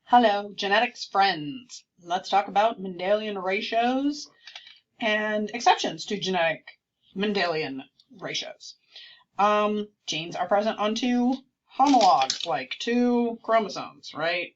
Hello, genetics friends. Let's talk about Mendelian ratios and exceptions to genetic Mendelian ratios. Genes are present on two homologs, like two chromosomes, right?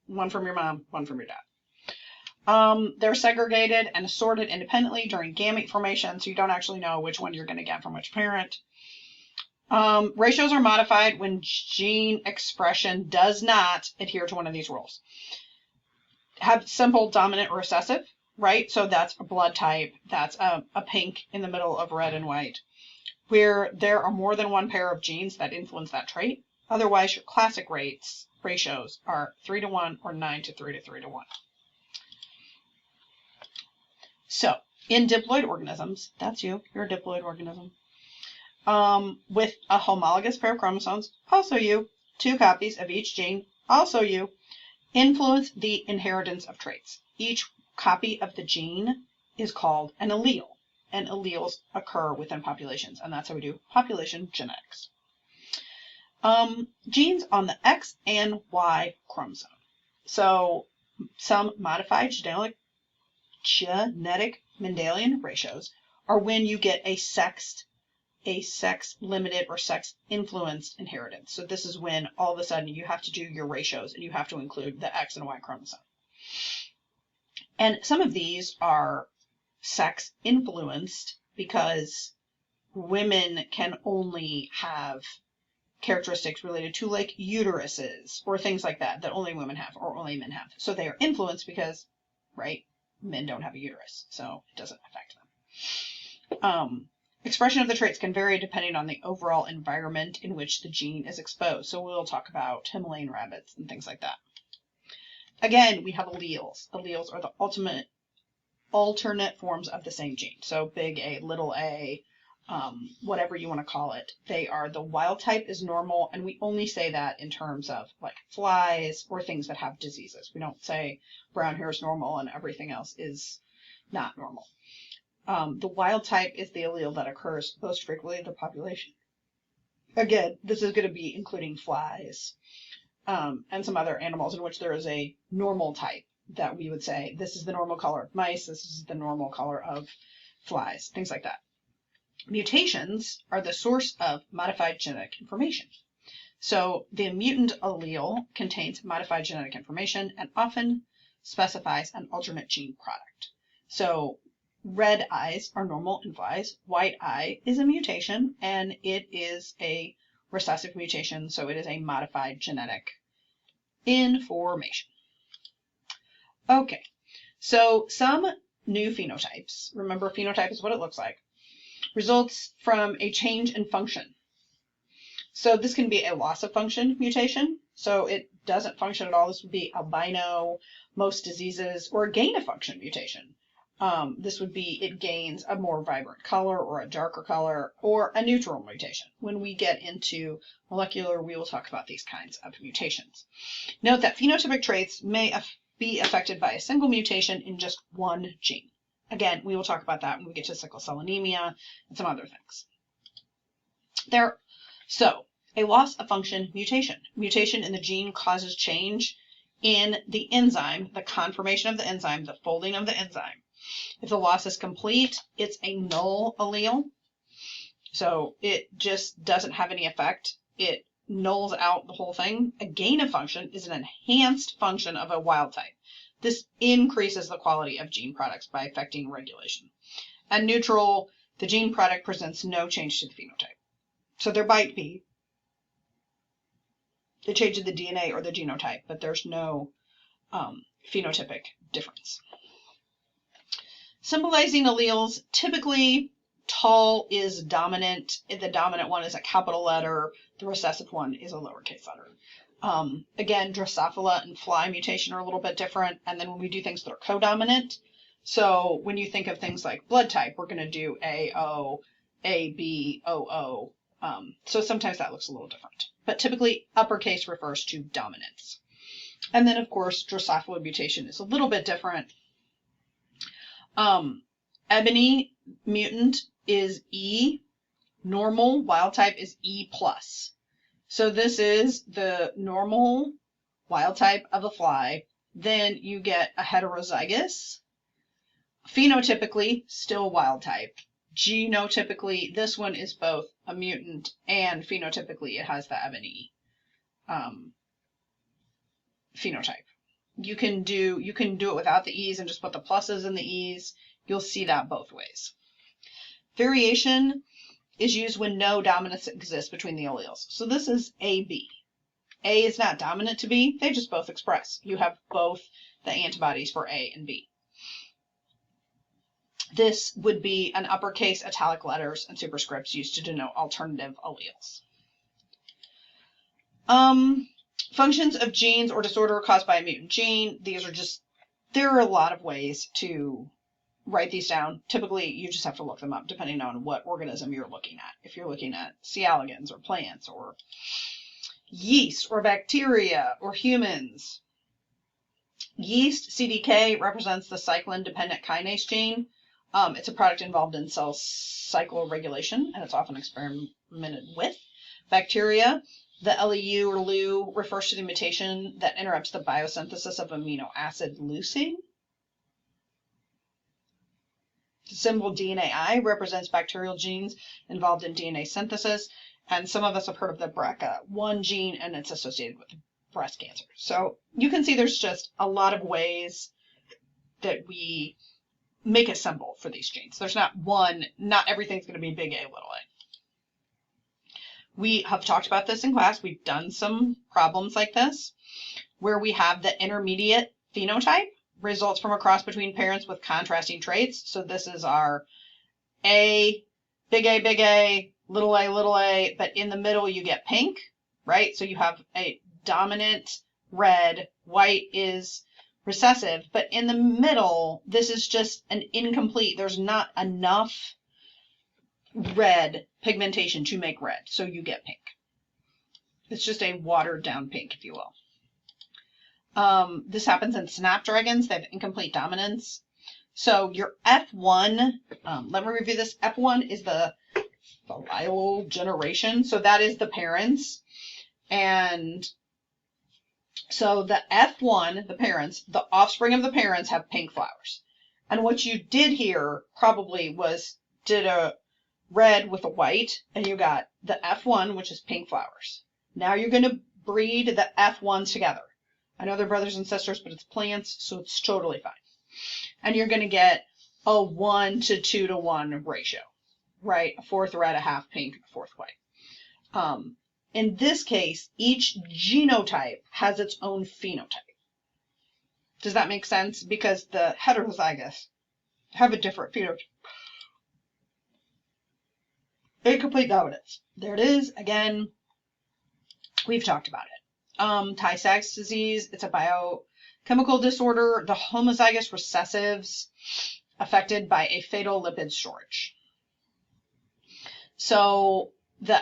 One from your mom, one from your dad. They're segregated and assorted independently during gamete formation, so you don't actually know which one you're going to get from which parent. Ratios are modified when gene expression does not adhere to one of these rules. Have simple dominant or recessive, right? So that's a blood type. That's a pink in the middle of red and white, where there are more than one pair of genes that influence that trait. Otherwise, your classic ratios are 3:1 or 9:3 to 3:1. So in diploid organisms, that's you're a diploid organism, with a homologous pair of chromosomes, also you, two copies of each gene, also you, influence the inheritance of traits. Each copy of the gene is called an allele, and alleles occur within populations, and that's how we do population genetics. Genes on the X and Y chromosome. So some modified genetic Mendelian ratios are when you get a sex-limited or sex-influenced inheritance. So this is when all of a sudden you have to do your ratios and you have to include the X and Y chromosome. And some of these are sex-influenced because women can only have characteristics related to like uteruses or things like that only women have or only men have. So they are influenced because, right, men don't have a uterus, so it doesn't affect them. Expression of the traits can vary depending on the overall environment in which the gene is exposed. So we'll talk about Himalayan rabbits and things like that. Again, we have alleles. Alleles are the alternate forms of the same gene. So big A, little a, whatever you want to call it. They are the wild type is normal, and we only say that in terms of like flies or things that have diseases. We don't say brown hair is normal and everything else is not normal. The wild type is the allele that occurs most frequently in the population. Again, this is going to be including flies and some other animals in which there is a normal type that we would say, this is the normal color of mice, this is the normal color of flies, things like that. Mutations are the source of modified genetic information. So the mutant allele contains modified genetic information and often specifies an alternate gene product. So red eyes are normal in flies. White eye is a mutation, and it is a recessive mutation, so it is a modified genetic information. Okay, so some new phenotypes, remember phenotype is what it looks like, results from a change in function. So this can be a loss of function mutation, so it doesn't function at all. This would be albino, most diseases, or a gain of function mutation. This would be it gains a more vibrant color or a darker color or a neutral mutation. When we get into molecular, we will talk about these kinds of mutations. Note that phenotypic traits may be affected by a single mutation in just one gene. Again, we will talk about that when we get to sickle cell anemia and some other things. So a loss of function mutation. Mutation in the gene causes change in the enzyme, the conformation of the enzyme, the folding of the enzyme. If the loss is complete, it's a null allele. So it just doesn't have any effect. It nulls out the whole thing. A gain of function is an enhanced function of a wild type. This increases the quality of gene products by affecting regulation. And neutral, the gene product presents no change to the phenotype. So there might be a change in the DNA or the genotype, but there's no phenotypic difference. Symbolizing alleles, typically tall is dominant. The dominant one is a capital letter. The recessive one is a lowercase letter. Again, Drosophila and fly mutation are a little bit different. And then when we do things that are codominant, so when you think of things like blood type, we're going to do AO, AB, OO. So sometimes that looks a little different. But typically, uppercase refers to dominance. And then, of course, Drosophila mutation is a little bit different. Ebony mutant is E. Normal wild type is E+. So this is the normal wild type of the fly. Then you get a heterozygous. Phenotypically, still wild type. Genotypically, this one is both a mutant and phenotypically it has the ebony phenotype. You can do it without the E's and just put the pluses in the E's. You'll see that both ways. Variation is used when no dominance exists between the alleles. So this is AB. A is not dominant to B. They just both express. You have both the antibodies for A and B. This would be an uppercase italic letters and superscripts used to denote alternative alleles. Functions of genes or disorder caused by a mutant gene. There are a lot of ways to write these down. Typically, you just have to look them up depending on what organism you're looking at. If you're looking at C. elegans or plants or yeast or bacteria or humans. Yeast CDK represents the cyclin-dependent kinase gene. It's a product involved in cell cycle regulation, and it's often experimented with. Bacteria, the LEU or LU refers to the mutation that interrupts the biosynthesis of amino acid leucine. The symbol DNAi represents bacterial genes involved in DNA synthesis, and some of us have heard of the BRCA1 gene, and it's associated with breast cancer. So you can see there's just a lot of ways that we make a symbol for these genes. There's not one, not everything's going to be big A, little a. We have talked about this in class. We've done some problems like this where we have the intermediate phenotype results from a cross between parents with contrasting traits. So this is our A, big A, little a, but in the middle you get pink, right? So you have a dominant red, white is recessive, but in the middle, this is just an incomplete. There's not enough red pigmentation to make red, so you get pink. It's just a watered down pink, if you will. This happens in snapdragons. They have incomplete dominance. So your F1, let me review this. F1 is the filial generation. So that is the parents. And so the F1, the parents, the offspring of the parents have pink flowers. And what you did here probably was did a red with a white, and you got the F1, which is pink flowers. Now you're going to breed the F1s together. I know they're brothers and sisters, but it's plants, so it's totally fine. And you're going to get a 1 to 2 to 1 ratio, right? A fourth red, a half pink, a fourth white. In this case, each genotype has its own phenotype. Does that make sense? Because the heterozygous have a different phenotype. Incomplete dominance. There it is. Again, we've talked about it. Tay-Sachs disease, it's a biochemical disorder. The homozygous recessives affected by a fatal lipid storage. So the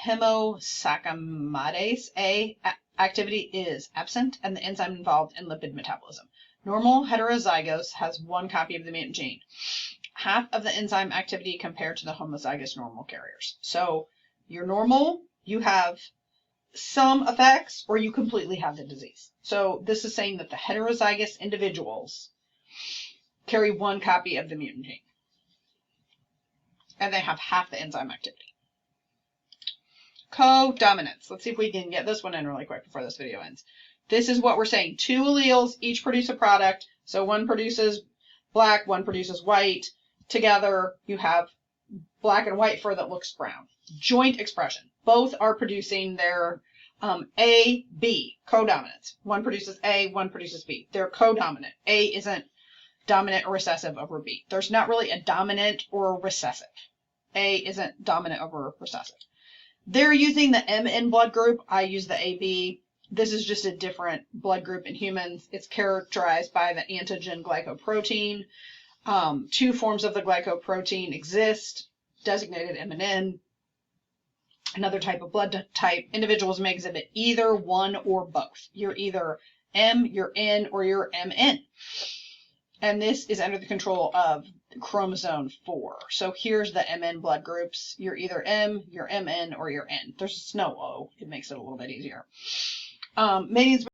hemosaccharomylase A activity is absent, and the enzyme involved in lipid metabolism. Normal heterozygous has one copy of the mutant gene. Half of the enzyme activity compared to the homozygous normal carriers. So you're normal, you have some effects, or you completely have the disease. So this is saying that the heterozygous individuals carry one copy of the mutant gene. And they have half the enzyme activity. Codominance. Let's see if we can get this one in really quick before this video ends. This is what we're saying. 2 alleles each produce a product. So one produces black, one produces white. Together, you have black and white fur that looks brown. Joint expression. Both are producing their A, B, codominance. One produces A, one produces B. They're codominant. A isn't dominant or recessive over B. There's not really a dominant or recessive. A isn't dominant over recessive. They're using the MN blood group. I use the AB. This is just a different blood group in humans. It's characterized by the antigen glycoprotein. 2 forms of the glycoprotein exist, designated MNN. Another type of blood type. Individuals may exhibit either one or both. You're either M, you're N, or you're MN. And this is under the control of chromosome 4. So here's the MN blood groups. You're either M, you're MN, or you're N. There's no O. It makes it a little bit easier. Mating's